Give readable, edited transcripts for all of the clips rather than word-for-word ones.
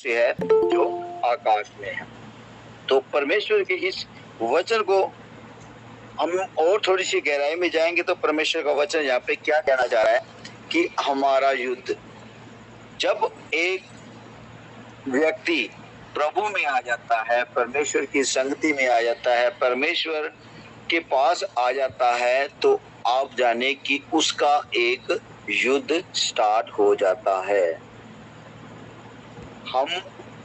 से है जो आकाश में है। तो परमेश्वर के इस वचन को हम और थोड़ी सी गहराई में जाएंगे तो परमेश्वर का वचन यहाँ पे क्या कहना चाह रहा है कि हमारा युद्ध, जब एक व्यक्ति प्रभु में आ जाता है, परमेश्वर की संगति में आ जाता है, परमेश्वर के पास आ जाता है, तो आप जाने कि उसका एक युद्ध स्टार्ट हो जाता है। हम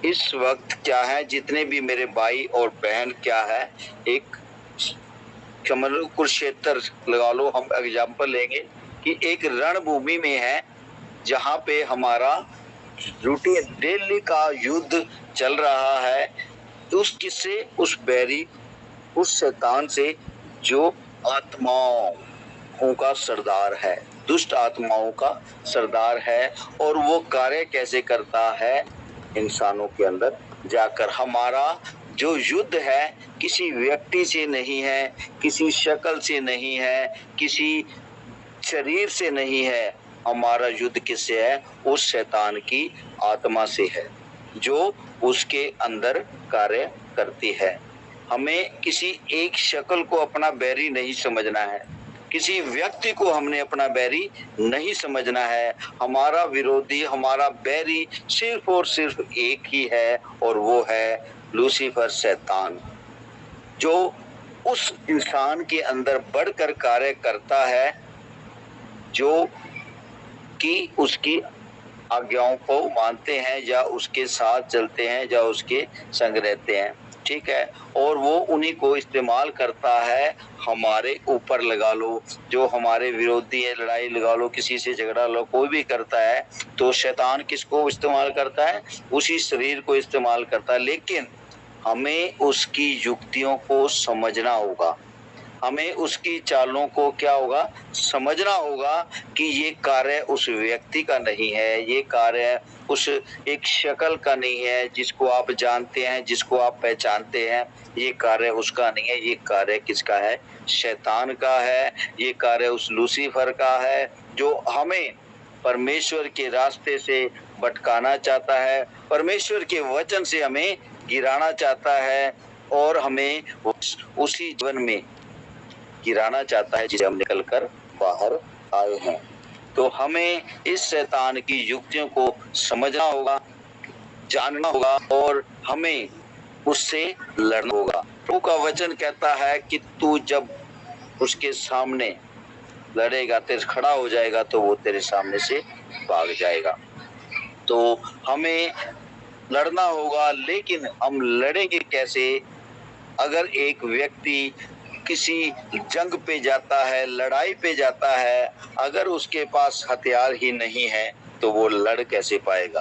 इस वक्त क्या है, जितने भी मेरे भाई और बहन क्या है, एक कुरुक्षेत्र लगा लो, हम एग्जाम्पल लेंगे कि एक रणभूमि में है जहाँ पे हमारा रूटीन डेली का युद्ध चल रहा है। उस किससे? उस बैरी, उस शैतान से जो आत्माओं का सरदार है, दुष्ट आत्माओं का सरदार है। और वो कार्य कैसे करता है? इंसानों के अंदर जाकर। हमारा जो युद्ध है किसी व्यक्ति से नहीं है, किसी शक्ल से नहीं है, किसी शरीर से नहीं है। हमारा युद्ध किससे है? उस शैतान की आत्मा से है जो उसके अंदर कार्य करती है। हमें किसी एक शक्ल को अपना बैरी नहीं समझना है, किसी व्यक्ति को हमने अपना बैरी नहीं समझना है। हमारा विरोधी, हमारा बैरी सिर्फ और सिर्फ एक ही है, और वो है लूसीफर, शैतान, जो उस इंसान के अंदर बढ़कर कार्य करता है, जो कि उसकी आज्ञाओं को मानते हैं या उसके साथ चलते हैं या उसके संग रहते हैं, ठीक है। और वो उन्हीं को इस्तेमाल करता है हमारे ऊपर। लगा लो जो हमारे विरोधी है, लड़ाई लगा लो, किसी से झगड़ा लो, कोई भी करता है, तो शैतान किसको इस्तेमाल करता है? उसी शरीर को इस्तेमाल करता है। लेकिन हमें उसकी युक्तियों को समझना होगा, हमें उसकी चालों को क्या होगा? समझना होगा कि ये कार्य उस व्यक्ति का नहीं है, ये कार्य उस एक शक्ल का नहीं है जिसको आप जानते हैं, जिसको आप पहचानते हैं। ये कार्य उसका नहीं है, ये कार्य किसका है? शैतान का है। ये कार्य उस लूसीफर का है जो हमें परमेश्वर के रास्ते से भटकाना चाहता है, परमेश्वर के वचन से हमें गिराना चाहता है, और हमें उसी जीवन में गिराना चाहता है जिसे हम निकलकर बाहर आए हैं। तो हमें इस शैतान की युक्तियों को समझना होगा, जानना होगा, और हमें उससे लड़ना होगा। प्रभु का वचन कहता है कि तू जब उसके सामने लड़ेगा, तेरे खड़ा हो जाएगा, तो वो तेरे सामने से भाग जाएगा। तो हमें लड़ना होगा, लेकिन हम लड़ेंगे कैसे? अगर एक व्यक्ति किसी जंग पे जाता है, लड़ाई पे जाता है, अगर उसके पास हथियार ही नहीं है, तो वो लड़ कैसे पाएगा?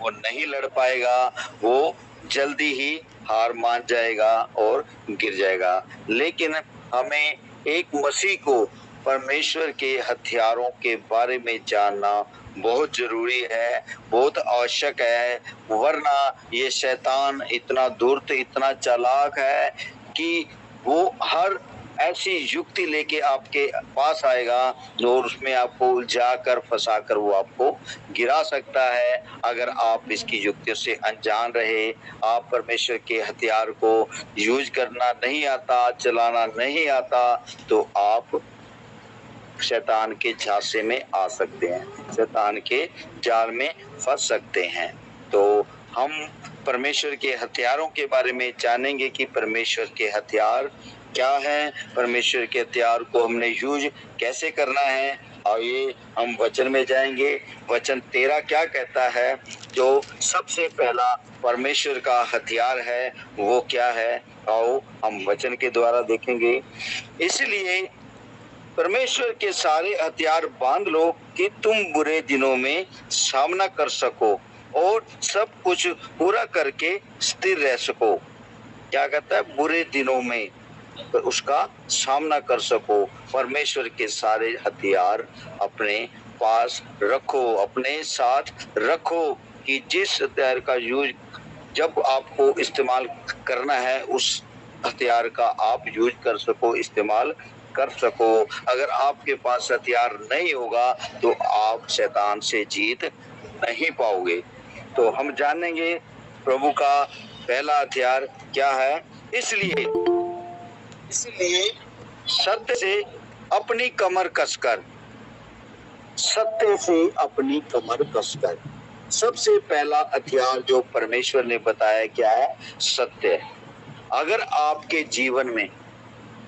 वो नहीं लड़ पाएगा, वो जल्दी ही हार मान जाएगा और गिर जाएगा। लेकिन हमें एक मसीह को परमेश्वर के हथियारों के बारे में जानना बहुत जरूरी है, बहुत आवश्यक है। वरना ये शैतान इतना धूर्त, इतना चालाक है कि वो हर ऐसी युक्ति लेके आपके पास आएगा और उसमें आपको उलझाकर, फंसाकर वो आपको गिरा सकता है। अगर आप इसकी युक्तियों से अनजान रहे, आप परमेश्वर के हथियार को यूज करना नहीं आता, चलाना नहीं आता, तो आप शैतान के झांसे में आ सकते हैं, शैतान के जाल में फंस सकते हैं। तो हम परमेश्वर के हथियारों के बारे में जानेंगे कि परमेश्वर के हथियार क्या हैं, परमेश्वर के हथियार को हमने यूज कैसे करना है। आइए हम वचन में जाएंगे। वचन 13 क्या कहता है? जो सबसे पहला परमेश्वर का हथियार है वो क्या है? आओ हम वचन के द्वारा देखेंगे। इसलिए परमेश्वर के सारे हथियार बांध लो कि तुम बुरे दिनों में सामना कर सको और सब कुछ पूरा करके स्थिर रह सको। क्या कहता है? बुरे दिनों में तो उसका सामना कर सको। परमेश्वर के सारे हथियार अपने पास रखो, अपने साथ रखो, कि जिस हथियार का यूज जब आपको इस्तेमाल करना है, उस हथियार का आप यूज कर सको, इस्तेमाल कर सको। अगर आपके पास हथियार नहीं होगा तो आप शैतान से जीत नहीं पाओगे। तो हम जानेंगे प्रभु का पहला हथियार क्या है। इसलिए सत्य से अपनी कमर कसकर, सत्य से अपनी कमर कसकर, सबसे पहला हथियार जो परमेश्वर ने बताया क्या है? सत्य। अगर आपके जीवन में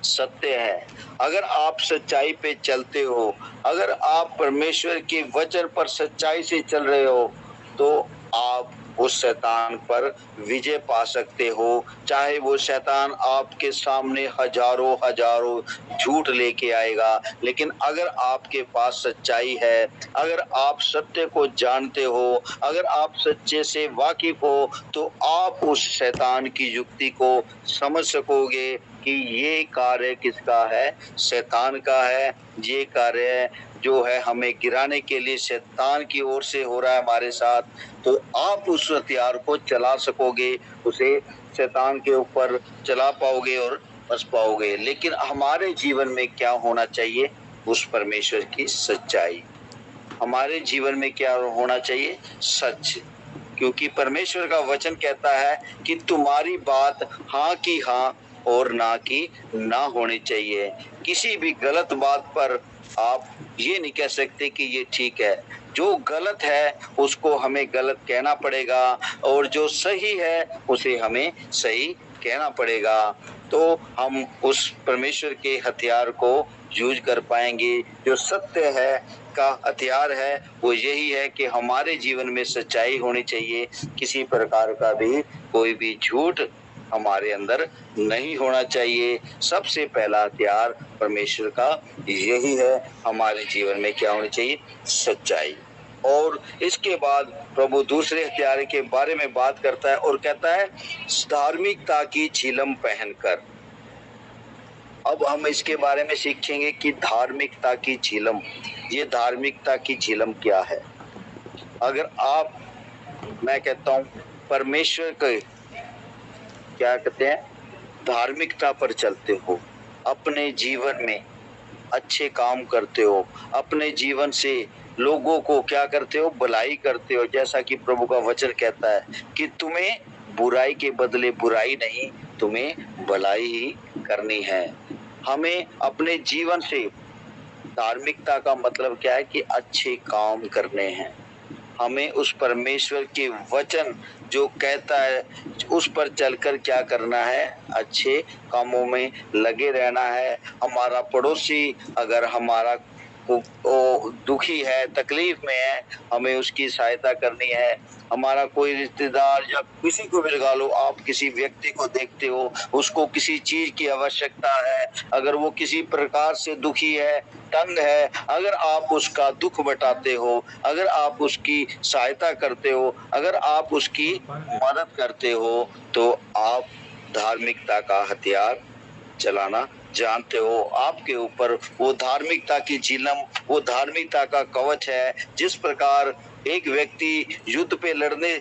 सत्य है, अगर आप सच्चाई पे चलते हो, अगर आप परमेश्वर के वचन पर सच्चाई से चल रहे हो, तो आप उस शैतान पर विजय पा सकते हो। चाहे वो शैतान आपके सामने हजारों झूठ लेके आएगा, लेकिन अगर आपके पास सच्चाई है, अगर आप सत्य को जानते हो, अगर आप सच्चे से वाकिफ हो, तो आप उस शैतान की युक्ति को समझ सकोगे कि ये कार्य किसका है? शैतान का है। ये कार्य जो है हमें गिराने के लिए शैतान की ओर से हो रहा है हमारे साथ, तो आप उस हथियार को चला सकोगे, उसे शैतान के ऊपर चला पाओगे और बच पाओगे। लेकिन हमारे जीवन में क्या होना चाहिए? उस परमेश्वर की सच्चाई। हमारे जीवन में क्या होना चाहिए? सच। क्योंकि परमेश्वर का वचन कहता है कि तुम्हारी बात हाँ की हाँ और ना की ना होनी चाहिए। किसी भी गलत बात पर आप ये नहीं कह सकते कि ये ठीक है। जो गलत है उसको हमें गलत कहना पड़ेगा, और जो सही है उसे हमें सही कहना पड़ेगा। तो हम उस परमेश्वर के हथियार को यूज कर पाएंगे। जो सत्य है का हथियार है वो यही है कि हमारे जीवन में सच्चाई होनी चाहिए। किसी प्रकार का भी कोई भी झूठ हमारे अंदर नहीं होना चाहिए। सबसे पहला हथियार परमेश्वर का यही है। हमारे जीवन में क्या होनी चाहिए? सच्चाई। और इसके बाद प्रभु दूसरे हथियार के बारे में बात करता है और कहता है धार्मिकता की झिलम पहनकर। अब हम इसके बारे में सीखेंगे कि धार्मिकता की झिलम, ये धार्मिकता की झिलम क्या है। अगर आप, मैं कहता हूं, परमेश्वर के क्या कहते हैं, धार्मिकता पर चलते हो, अपने जीवन में अच्छे काम करते हो, अपने जीवन से लोगों को क्या करते हो? भलाई करते हो। जैसा कि प्रभु का वचन कहता है कि तुम्हें बुराई के बदले बुराई नहीं, तुम्हें भलाई ही करनी है। हमें अपने जीवन से, धार्मिकता का मतलब क्या है? कि अच्छे काम करने हैं। हमें उस परमेश्वर के वचन जो कहता है उस पर चलकर क्या करना है? अच्छे कामों में लगे रहना है। हमारा पड़ोसी अगर हमारा दुखी है, तकलीफ में है, हमें उसकी सहायता करनी है। हमारा कोई रिश्तेदार या किसी को भी लगा लो, आप किसी व्यक्ति को देखते हो, उसको किसी चीज की आवश्यकता है, अगर वो किसी प्रकार से दुखी है, तंग है, अगर आप उसका दुख बटाते हो, अगर आप उसकी सहायता करते हो, अगर आप उसकी मदद करते हो, तो आप धार्मिकता का हथियार चलाना जानते हो। आपके ऊपर वो धार्मिकता की झिलम, वो धार्मिकता का कवच है। जिस प्रकार एक व्यक्ति युद्ध पे लड़ने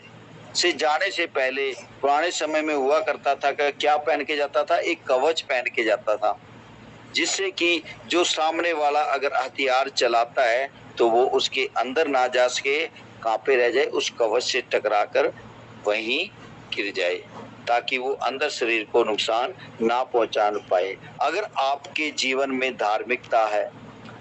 से जाने से पहले पुराने समय में हुआ करता था कि क्या पहन के जाता था? एक कवच पहन के जाता था, जिससे कि जो सामने वाला अगर हथियार चलाता है तो वो उसके अंदर ना जा सके, कांपे रह जाए, उस कवच से टकराकर वहीं गिर जाए, ताकि वो अंदर शरीर को नुकसान ना पहुंचा पाए। अगर आपके जीवन में धार्मिकता है,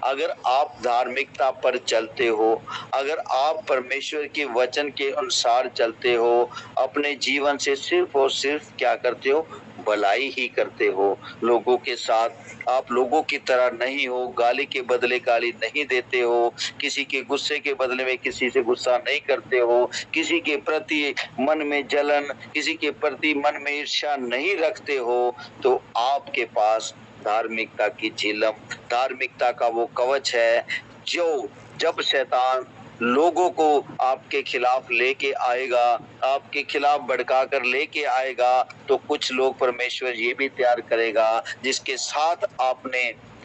अगर आप धार्मिकता पर चलते हो, अगर आप परमेश्वर के वचन के अनुसार चलते हो, अपने जीवन से सिर्फ और सिर्फ क्या करते हो? भलाई ही करते हो। लोगों के साथ आप लोगों की तरह नहीं हो, गाली के बदले गाली नहीं देते हो, किसी के गुस्से के बदले में किसी से गुस्सा नहीं करते हो, किसी के प्रति मन में जलन, किसी के प्रति मन में ईर्ष्या नहीं रखते हो, तो आपके पास धार्मिकता की झिलम, धार्मिकता का वो कवच है। जो जब शैतान लोगों को आपके खिलाफ लेके आएगा, आपके खिलाफ भड़का कर लेके आएगा, तो कुछ लोग परमेश्वर ये भी तैयार करेगा जिसके साथ आपने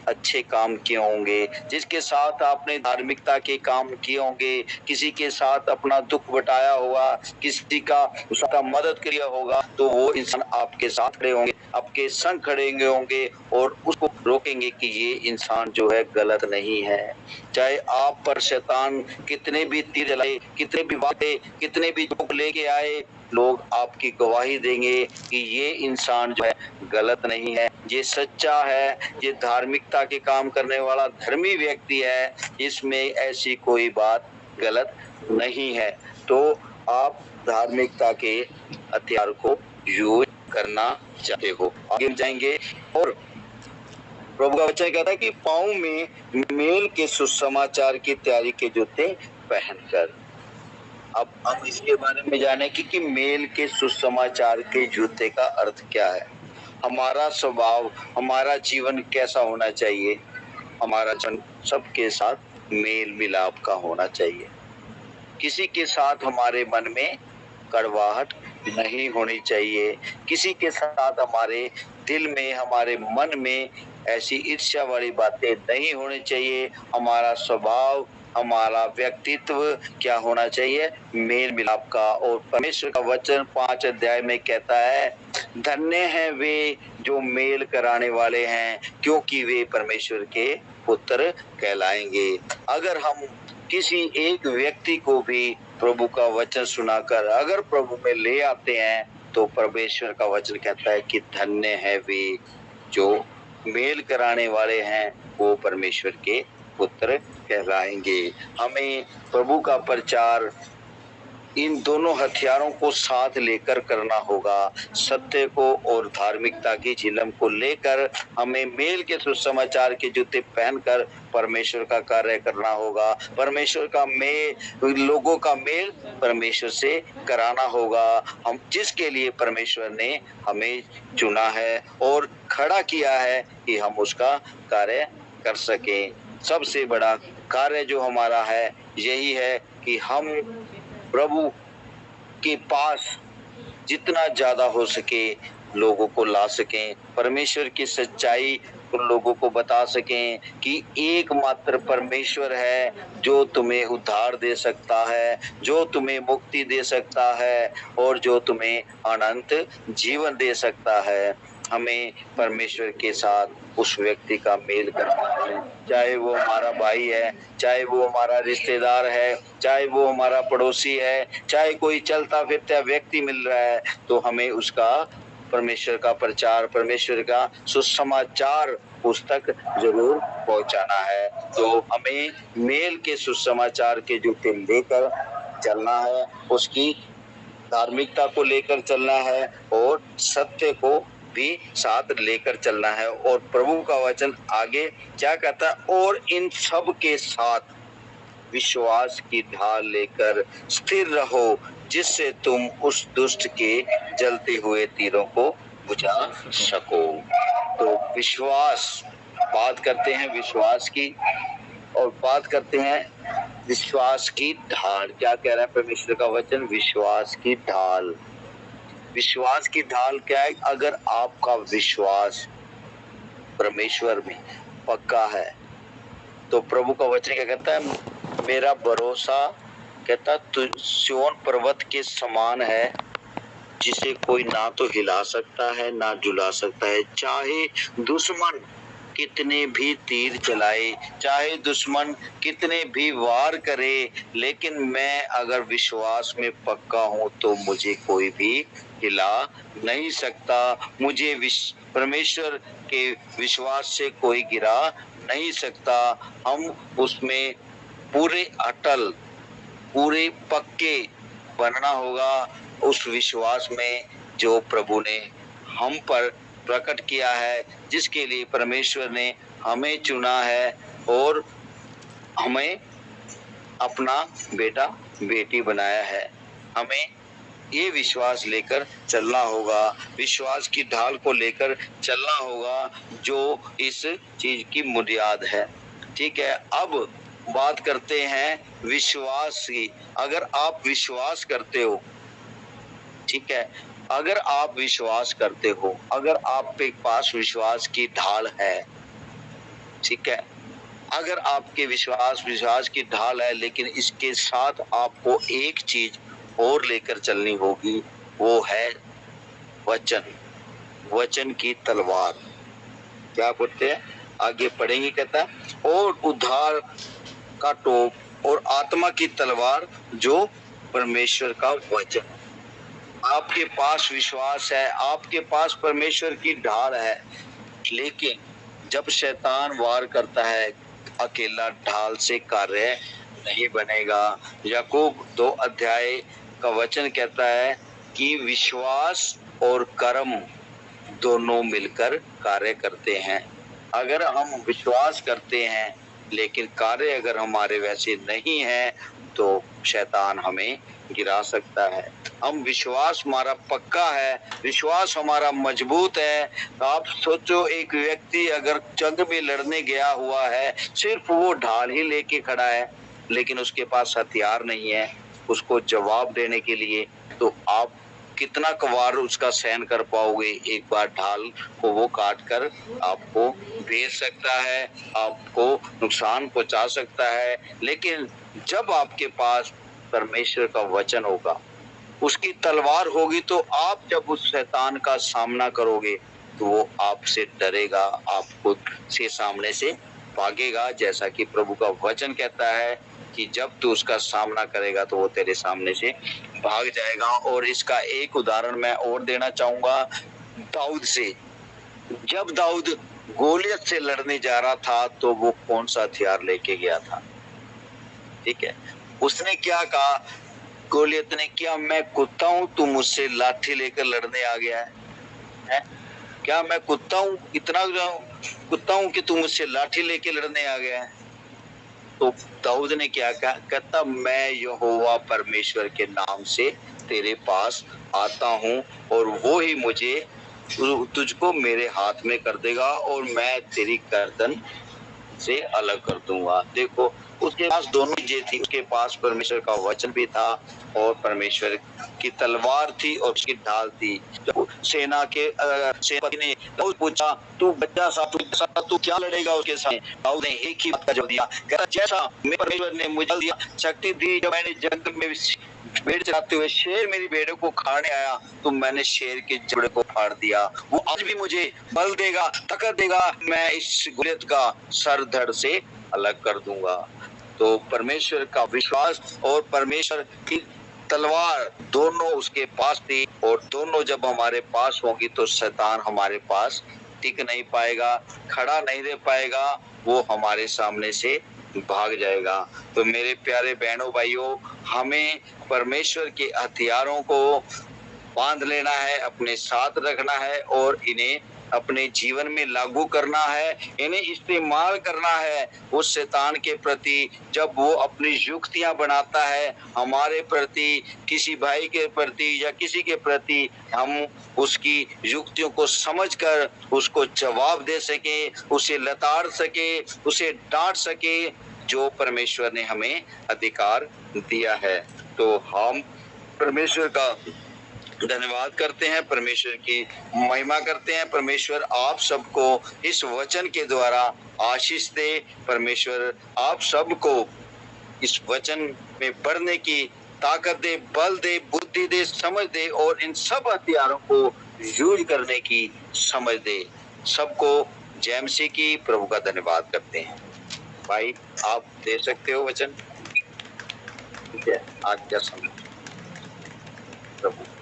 अच्छे काम किए होंगे, जिसके साथ आपने धार्मिकता के काम किए होंगे, किसी के साथ अपना दुख बटाया होगा, किसी का उसका मदद किया होगा, तो वो इंसान आपके साथ खड़े होंगे, आपके संग खड़े होंगे और उसको रोकेंगे कि ये इंसान जो है गलत नहीं है। चाहे आप पर शैतान कितने भी तीर चलाए, कितने भी बातें, कितने भी दुख लेके आए, लोग आपकी गवाही देंगे कि ये इंसान जो है गलत नहीं है, ये सच्चा है, ये धार्मिकता के काम करने वाला धर्मी व्यक्ति है, इसमें ऐसी कोई बात गलत नहीं है। तो आप धार्मिकता के हथियार को यूज करना चाहते हो, आगे जाएंगे। और प्रभु का वचन कहता है कि पाँव में मेल के सुसमाचार की तैयारी के जूते पहनकर। अब हम इसके बारे में जाने कि मेल के सुसमाचार के जूते का अर्थ क्या है। हमारा स्वभाव, हमारा जीवन कैसा होना चाहिए? हमारा जीवन सबके साथ मेल मिलाप का होना चाहिए। किसी के साथ हमारे मन में कड़वाहट नहीं होनी चाहिए, किसी के साथ हमारे दिल में, हमारे मन में ऐसी ईर्ष्या वाली बातें नहीं होनी चाहिए। हमारा स्वभाव, हमारा व्यक्तित्व क्या होना चाहिए? मेल मिलाप का। और परमेश्वर का वचन 5 अध्याय में कहता है, धन्य हैं वे जो मेल कराने वाले हैं, क्योंकि वे परमेश्वर के पुत्र कहलाएंगे। अगर हम किसी एक व्यक्ति को भी प्रभु का वचन सुनाकर अगर प्रभु में ले आते हैं, तो परमेश्वर का वचन कहता है कि धन्य है वे जो मेल कराने वाले हैं, वो परमेश्वर के पुत्र कहलाएंगे। हमें प्रभु का प्रचार इन दोनों हथियारों को साथ लेकर करना होगा। सत्य को और धार्मिकता की झिलम को लेकर हमें मेल के सुसमाचार के जूते पहनकर परमेश्वर का कार्य करना होगा। परमेश्वर का मेल, लोगों का मेल परमेश्वर से कराना होगा। हम जिसके लिए परमेश्वर ने हमें चुना है और खड़ा किया है कि हम उसका कार्य कर सकें। सबसे बड़ा कार्य जो हमारा है यही है कि हम प्रभु के पास जितना ज्यादा हो सके लोगों को ला सकें, परमेश्वर की सच्चाई उन लोगों को बता सकें कि एकमात्र परमेश्वर है जो तुम्हें उद्धार दे सकता है, जो तुम्हें मुक्ति दे सकता है और जो तुम्हें अनंत जीवन दे सकता है। हमें परमेश्वर के साथ उस व्यक्ति का मेल करना है, चाहे वो हमारा भाई है, चाहे वो हमारा रिश्तेदार है, चाहे वो हमारा पड़ोसी है, चाहे कोई चलता फिरता व्यक्ति मिल रहा है, तो हमें उसका परमेश्वर का प्रचार, परमेश्वर का सुसमाचार उस तक जरूर पहुंचाना है। तो हमें मेल के सुसमाचार के जूते लेकर चलना है, उसकी धार्मिकता को लेकर चलना है और सत्य को भी साथ लेकर चलना है। और प्रभु का वचन आगे क्या कहता है? और इन सब के साथ विश्वास की ढाल लेकर स्थिर रहो, जिससे तुम उस दुष्ट के जलते हुए तीरों को बुझा सको। तो विश्वास, बात करते हैं विश्वास की और बात करते हैं विश्वास की ढाल। क्या कह रहा है परमेश्वर का वचन? विश्वास की ढाल। विश्वास की ढाल क्या है? अगर आपका विश्वास परमेश्वर में पक्का है, तो प्रभु का वचन क्या कहता है? मेरा भरोसा कहता सिय्योन पर्वत के समान है, जिसे कोई ना तो हिला सकता है ना झुला सकता है। चाहे दुश्मन कितने भी तीर चलाए, चाहे दुश्मन कितने भी वार करे, लेकिन मैं अगर विश्वास में पक्का हूं तो मुझे कोई भी हिला नहीं सकता। मुझे परमेश्वर के विश्वास से कोई गिरा नहीं सकता। हम उसमें पूरे अटल, पूरे पक्के बनना होगा, उस विश्वास में जो प्रभु ने हम पर प्रकट किया है, जिसके लिए परमेश्वर ने हमें चुना है और हमें अपना बेटा बेटी बनाया है। हमें ये विश्वास लेकर चलना होगा, विश्वास की ढाल को लेकर चलना होगा, जो इस चीज की बुनियाद है। ठीक है, अब बात करते हैं विश्वास की। अगर आप विश्वास करते हो, ठीक है, अगर आप विश्वास करते हो, अगर आपके पास विश्वास की ढाल है, ठीक है। अगर आपके विश्वास की ढाल है, लेकिन इसके साथ आपको एक चीज और लेकर चलनी होगी, वो है वचन, वचन की तलवार। क्या बोलते हैं, आगे पढ़ेंगे, कहता है और उद्धार का टोप और आत्मा की तलवार जो परमेश्वर का वचन। आपके पास विश्वास है, आपके पास परमेश्वर की ढाल है, लेकिन जब शैतान वार करता है, अकेला ढाल से कार्य नहीं बनेगा। याकूब 2 अध्याय का वचन कहता है कि विश्वास और कर्म दोनों मिलकर कार्य करते हैं। अगर हम विश्वास करते हैं लेकिन कार्य अगर हमारे वैसे नहीं है तो शैतान हमें गिरा सकता है। हम विश्वास हमारा पक्का है, विश्वास हमारा मजबूत है। तो आप सोचो, एक व्यक्ति अगर जंग में लड़ने गया हुआ है, सिर्फ वो ढाल ही लेके खड़ा है, लेकिन उसके पास हथियार नहीं है उसको जवाब देने के लिए, तो आप कितना कवार उसका सहन कर पाओगे। एक बार ढाल को वो काट कर आपको भेज सकता है, आपको नुकसान पहुंचा सकता है। लेकिन जब आपके पास परमेश्वर का वचन होगा, उसकी तलवार होगी, तो आप जब उस शैतान का सामना करोगे तो वो आपसे डरेगा, आपको से सामने से भागेगा। जैसा कि प्रभु का वचन कहता है कि जब तू उसका सामना करेगा तो वो तेरे सामने से भाग जाएगा। और इसका एक उदाहरण मैं और देना चाहूंगा दाऊद से। जब दाऊद गोलियत से लड़ने जा रहा था तो वो कौन सा हथियार लेके गया था? ठीक है, उसने क्या कहा, गोलियत ने, क्या मैं कुत्ता हूं तू मुझसे लाठी लेकर लड़ने आ गया है? क्या मैं कुत्ता हूं, इतना कुत्ता हूं कि तू मुझसे लाठी लेके लड़ने आ गया है? तो दाऊद ने क्या कहा, कहता मैं यहोवा परमेश्वर के नाम से तेरे पास आता हूं और वो ही मुझे तुझको मेरे हाथ में कर देगा और मैं तेरी गर्दन से अलग कर दूंगा। देखो, उसके पास दोनों चीजें थी, उसके पास परमेश्वर का वचन भी था और परमेश्वर की तलवार थी और उसकी ढाल थी। जब सेना के सेनापति ने दाऊद पूछा, तू बच्चा सा तू क्या लड़ेगा उसके साथ? दाऊद ने एक ही बात का जवाब दिया, कहता जैसा मेरे परमेश्वर ने मुझे दिया शक्ति दी, जब मैंने जंगल में भेड़ चराते हुए शेर मेरी भेड़ों को खाने आया तो मैंने शेर के जबड़े को फाड़ दिया। वो आज भी मुझे बल देगा, ताकत देगा, मैं इस गोलियत का सर धड़ से अलग कर दूंगा। तो परमेश्वर का विश्वास और परमेश्वर की तलवार दोनों उसके पास थी, और दोनों जब हमारे पास होंगी तो शैतान हमारे पास टिक नहीं पाएगा, खड़ा नहीं रह पाएगा, वो हमारे सामने से भाग जाएगा। तो मेरे प्यारे बहनों भाइयों, हमें परमेश्वर के हथियारों को बांध लेना है, अपने साथ रखना है और इन्हें अपने जीवन में लागू करना है, इन्हें इस्तेमाल करना है उस शैतान के प्रति। जब वो अपनी युक्तियां बनाता है हमारे प्रति, किसी भाई के प्रति या किसी के प्रति, हम उसकी युक्तियों को समझकर उसको जवाब दे सके, उसे लताड़ सके, उसे डांट सके, जो परमेश्वर ने हमें अधिकार दिया है। तो हम परमेश्वर का धन्यवाद करते हैं, परमेश्वर की महिमा करते हैं। परमेश्वर आप सबको इस वचन के द्वारा आशीष दे। परमेश्वर आप सबको इस वचन में बढ़ने की ताकत दे, बल दे, बुद्धि दे, समझ दे और इन सब हथियारों को यूज करने की समझ दे। सबको जय मसीह की। प्रभु का धन्यवाद करते हैं। भाई आप दे सकते हो वचन, ठीक है? आज क्या समझ प्रभु।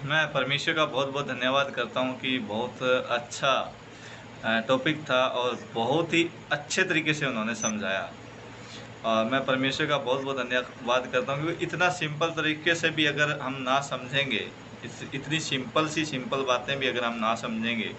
मैं परमेश्वर का बहुत बहुत धन्यवाद करता हूँ कि बहुत अच्छा टॉपिक था और बहुत ही अच्छे तरीके से उन्होंने समझाया। और मैं परमेश्वर का बहुत बहुत धन्यवाद करता हूँ क्योंकि इतना सिंपल तरीके से भी अगर हम ना समझेंगे, इतनी सिंपल बातें भी अगर हम ना समझेंगे